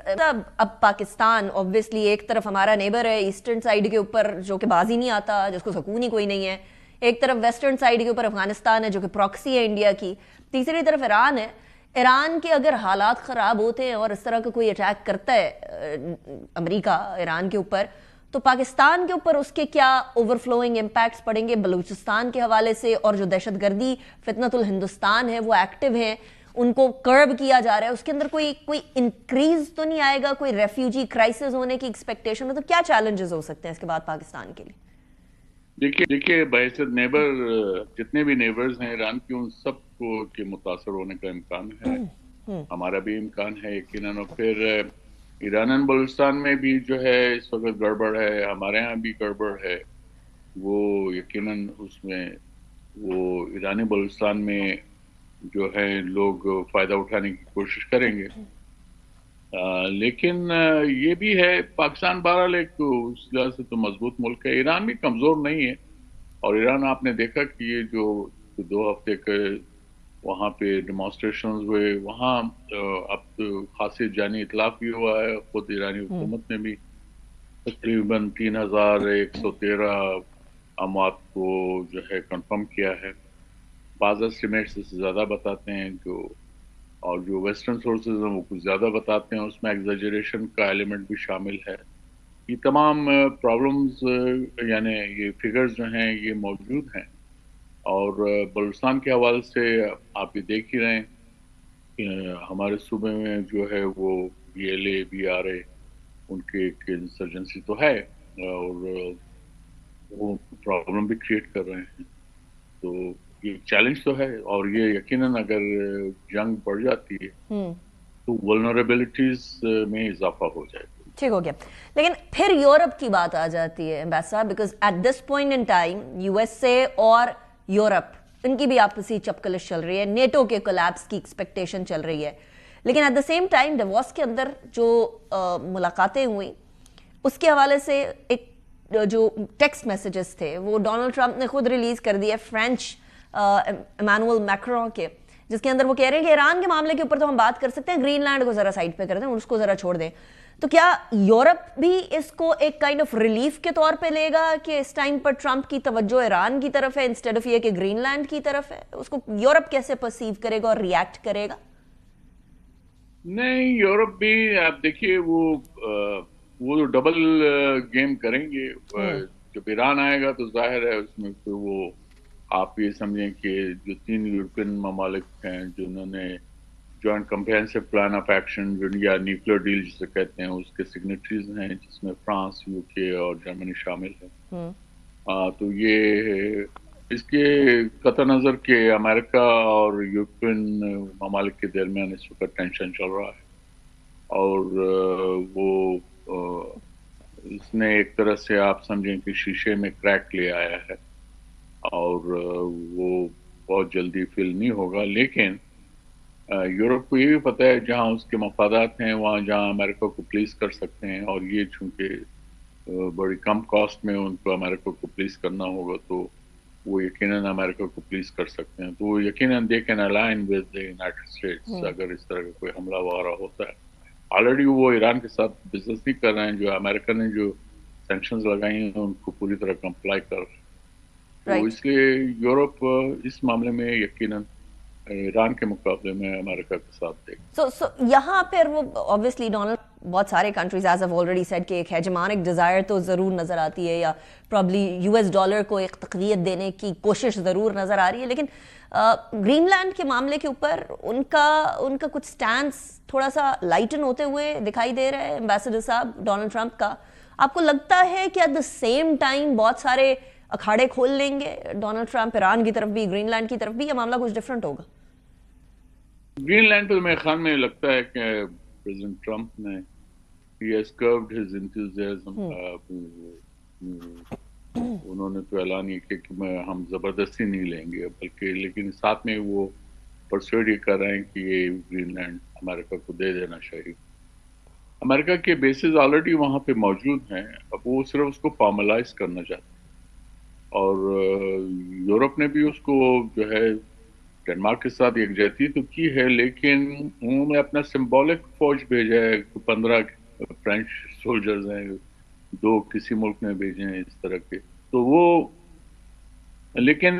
اب پاکستان obviously ایک طرف ہمارا نیبر ہے ایسٹرن سائیڈ کے اوپر جو کہ بازی نہیں آتا، جس کو سکون ہی کوئی نہیں ہے، ایک طرف ویسٹرن سائیڈ کے اوپر افغانستان ہے جو کہ پراکسی ہے انڈیا کی، تیسری طرف ایران ہے. ایران کے اگر حالات خراب ہوتے ہیں اور اس طرح کا کوئی اٹیک کرتا ہے امریکہ ایران کے اوپر، تو پاکستان کے اوپر اس کے کیا اوور فلوئنگ امپیکٹس پڑیں گے بلوچستان کے حوالے سے، اور جو دہشت گردی فتنۃ الہندوستان ہے وہ ایکٹیو ہیں، ان کو کرب کیا جا رہا ہے، اس کے اندر کوئی انکریز تو نہیں آئے گا، کوئی ریفیوجی کرائسس ہونے کی ایکسپیکٹیشن ہو؟ تو کیا چیلنجز ہو سکتے ہیں اس کے بعد پاکستان کے لیے؟ دیکھیے بحیثیت نیبر جتنے بھی نیبرز ہیں ایران کی، ان سب کو کے متاثر ہونے کا امکان ہے، ہمارا بھی امکان ہے یقیناً. اور پھر ایران بلوچستان میں بھی جو ہے اس وقت گڑبڑ ہے، ہمارے ہاں بھی گڑبڑ ہے. وہ یقیناً اس میں وہ ایرانی بلوچستان میں جو ہے لوگ فائدہ اٹھانے کی کوشش کریں گے. لیکن یہ بھی ہے پاکستان بہرحال ایک اس لحاظ سے تو مضبوط ملک ہے، ایران بھی کمزور نہیں ہے. اور ایران آپ نے دیکھا کہ یہ جو 2 ہفتے کے وہاں پہ ڈیمانسٹریشنز ہوئے، وہاں اب خاصی جانی اتلاف بھی ہوا ہے. خود ایرانی حکومت نے بھی تقریباً 3113 اموات کو جو ہے کنفرم کیا ہے. بعض اسٹیمیٹس اس سے زیادہ بتاتے ہیں، اور جو ویسٹرن سورسز ہیں وہ کچھ زیادہ بتاتے ہیں، اس میں ایگزیجریشن کا ایلیمنٹ بھی شامل ہے. یہ تمام پرابلمز یعنی یہ فگرز جو ہیں یہ موجود ہیں. اور بلوچستان کے حوالے سے آپ یہ دیکھ ہی رہے ہیں کہ ہمارے صوبے میں جو ہے وہ BLA BRA ان کے ایک انسرجنسی تو ہے، اور وہ پرابلم بھی کریٹ کر رہے ہیں. تو یہ چیلنج تو ہے، اور یہ یقیناً اگر جنگ بڑھ جاتی ہے تو ولنریبلٹیز میں اضافہ ہو جائے گا. ٹھیک ہو گیا. لیکن پھر یورپ کی بات آ جاتی ہے ambassador, because at this point in time USA اور یورپ ان کی بھی آپسی چپکلش چل رہی ہے، نیٹو کے کولیپس کی ایکسپیکٹیشن چل رہی ہے. لیکن at the same time Davos کے اندر جو ملاقاتیں ہوئیں اس کے حوالے سے ایک جو ٹیکسٹ میسیجز تھے وہ ڈونلڈ ٹرمپ نے خود ریلیز کر دیے فرینچ ایمانوئل میکرون کے، جس کے اندر وہ کہہ رہے ہیں کہ ایران کے معاملے کے اوپر تو ہم بات کر سکتے ہیں، گرین لینڈ کو ذرا سائڈ پہ کر دیں اور اس کو ذرا چھوڑ دیں. تو کیا یورپ بھی اس کو ایک کائنڈ آف ریلیف کے طور پہ لے گا کہ اس ٹائم پر ٹرمپ کی توجہ ایران کی طرف ہے انسٹیڈ آف یہ کہ گرین لینڈ کی طرف ہے؟ اس کو یورپ کیسے پرسیو کرے گا اور ریئیکٹ کرے گا؟ نہیں، یورپ بھی آپ دیکھیے وہ ڈبل گیم کریں گے. جب ایران آئے گا تو ظاہر ہے اس میں پھر وہ آپ یہ سمجھیں کہ جو 3 یورپین ممالک ہیں جنہوں نے joint comprehensive plan of action یا نیوکلیر ڈیل جسے کہتے ہیں اس کے سگنیٹریز ہیں، جس میں فرانس، UK اور جرمنی شامل ہیں. تو یہ اس کے قطع نظر کہ امریکہ اور یورپین ممالک کے درمیان اس وقت ٹینشن چل رہا ہے، اور وہ اس نے ایک طرح سے آپ سمجھیں کہ شیشے میں کریک لے آیا ہے، اور وہ بہت جلدی فل نہیں ہوگا. لیکن یورپ کو یہ بھی پتہ ہے جہاں اس کے مفادات ہیں وہاں جہاں امریکہ کو پلیز کر سکتے ہیں، اور یہ چونکہ بڑی کم کاسٹ میں ان کو امریکہ کو پلیز کرنا ہوگا تو وہ یقیناً امریکہ کو پلیز کر سکتے ہیں. تو وہ یقیناً they can align with the United States اگر اس طرح کا کوئی حملہ وغیرہ ہوتا ہے. آلریڈی وہ ایران کے ساتھ بزنس نہیں کر رہے ہیں، جو امریکہ نے جو سینکشنز لگائی ہیں ان کو پوری طرح کمپلائی کر رہے ہیں. تو اس لیے یورپ اس معاملے میں یقیناً ایران کے مقابلے میں امریکہ کے ساتھ دے گا. سو یہاں پھر وہ obviously ڈونلڈ بہت سارے countries as of already said کہ ایک ہیجمانک ڈیزائر تو ضرور نظر آتی ہے، یا پرابلی US ڈالر کو ایک تقویت دینے کی کوشش ضرور نظر آ رہی ہے. لیکن گرین لینڈ کے معاملے کے اوپر ان کا کچھ سٹانس تھوڑا سا لائٹن ہوتے ہوئے دکھائی دے رہا ہے امبیسڈر صاحب ڈونلڈ ٹرمپ کا. آپ کو لگتا ہے کہ ایٹ دا سیم ٹائم بہت سارے اکھاڑے کھول لیں گے ڈونلڈ ٹرمپ ایران کی طرف بھی گرین لینڈ کی طرف بھی، یا معاملہ کچھ ڈفرینٹ ہوگا؟ گرین لینڈ پہ میرے خیال میں لگتا ہے کہ پریزیڈنٹ ٹرمپ نے he has curbed his enthusiasm. انہوں نے تو اعلان یہ کیا کہ ہم زبردستی نہیں لیں گے، بلکہ لیکن ساتھ میں وہ پرسویڈ یہ کر رہے ہیں کہ یہ گرین لینڈ امریکہ کو دے دینا چاہیے. امریکہ کے بیسز آلریڈی وہاں پہ موجود ہیں، اب وہ صرف اس کو فارملائز کرنا چاہتے ہیں. اور یورپ نے بھی اس کو جو ہے ڈنمارک کے ساتھ یکجہتی تو کی ہے، لیکن انہوں نے اپنا سمبولک فوج بھیجا ہے، 15 فرینچ سولجرز ہیں، 2 کسی ملک میں بھیجے ہیں اس طرح کے. تو وہ لیکن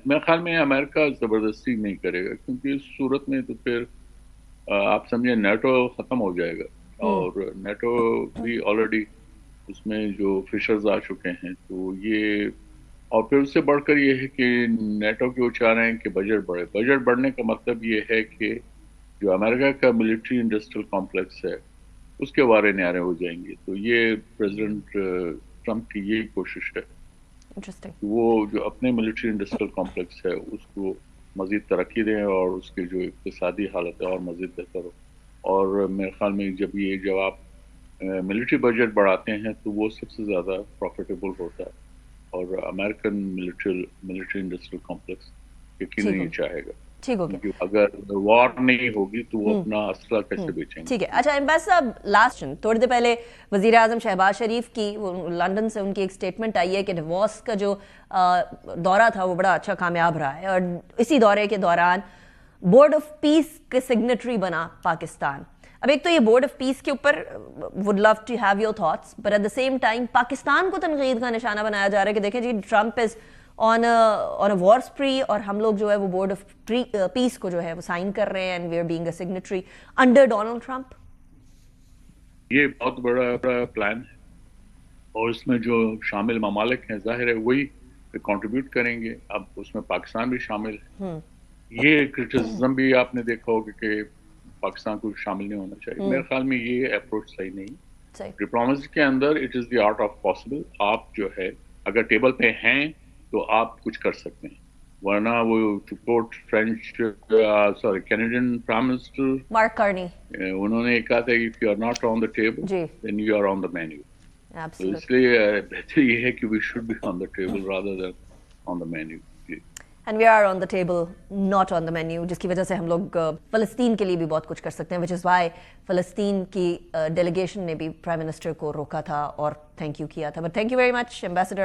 میرے خیال میں امریکہ زبردستی نہیں کرے گا، کیونکہ اس صورت میں تو پھر آپ سمجھیں نیٹو ختم ہو جائے گا، اور نیٹو بھی آلریڈی اس میں جو فشرز آ چکے ہیں. تو یہ اور پھر اس سے بڑھ کر یہ ہے کہ نیٹو کے وہ چاہ رہے ہیں کہ بجٹ بڑھے. بجٹ بڑھنے کا مطلب یہ ہے کہ جو امریکہ کا ملٹری انڈسٹریل کمپلیکس ہے اس کے وارے نیارے ہو جائیں گے. تو یہ پریزیڈنٹ ٹرمپ کی یہی کوشش ہے کہ وہ جو اپنے ملٹری انڈسٹریل کمپلیکس ہے اس کو مزید ترقی دیں اور اس کی جو اقتصادی حالت ہے اور مزید بہتر ہو. اور میرے خیال میں جب آپ ملٹری بجٹ بڑھاتے ہیں تو وہ سب سے زیادہ پروفیٹیبل ہوتا ہے، اور امریکن ملٹری انڈسٹریل کمپلیکس یقیناً یہ چاہے گا. ٹھیک ہو گیا. اگر وار نہیں ہوگی تو وہ اپنا اسلحہ کیسے بیچیں گے؟ ٹھیک ہے. اچھا امبیسڈر صاحب، لاسٹ تھوڑی دیر پہلے وزیر اعظم شہباز شریف کی لندن سے ان کی ایک اسٹیٹمنٹ آئی ہے کہ ڈیوورس کا جو دورہ تھا وہ بڑا اچھا کامیاب رہا ہے، اور اسی دورے کے دوران بورڈ آف پیس کے سگنیٹری بنا پاکستان. اب ایک تو یہ بورڈ آف پیس کے اوپر would love to have your thoughts, but at the same time Pakistan کو تنقید کا نشانہ بنایا جا رہا ہے کہ دیکھیں جی Trump is on a war spree، اور ہم لوگ جو ہے وہ بورڈ آف پیس کو جو ہے وہ سائن کر رہے ہیں and we are being a signatory under Donald Trump. یہ بہت بڑا پلان ہے، اور اس میں جو شامل ممالک ہیں ظاہر ہے وہی کنٹریبیوٹ کریں گے. اب اس میں پاکستان بھی شامل ہے. یہ کرٹیسزم بھی آپ نے دیکھا ہوگا کہ پاکستان کو شامل نہیں ہونا چاہیے. میرے خیال میں یہ اپروچ صحیح نہیں. ڈپلومیسی کے اندر it is the art of possible. آپ جو ہے اگر ٹیبل پہ ہیں تو آپ کچھ کر سکتے ہیں، ورنہ وہ to quote Canadian prime minister Mark Carney, انہوں نے کہا تھا if you are not on the table then you are on the menu. تو اس لیے بہتر یہ ہے کہ we should be on the table rather than on the menu. and we are on the table not on the menu، جس کی وجہ سے ہم لوگ فلسطین کے لیے بھی بہت کچھ کر سکتے ہیں، which is why فلسطین کی ڈیلیگیشن نے بھی پرائم منسٹر کو روکا تھا اور تھینک یو کیا تھا. But thank you very much ambassador.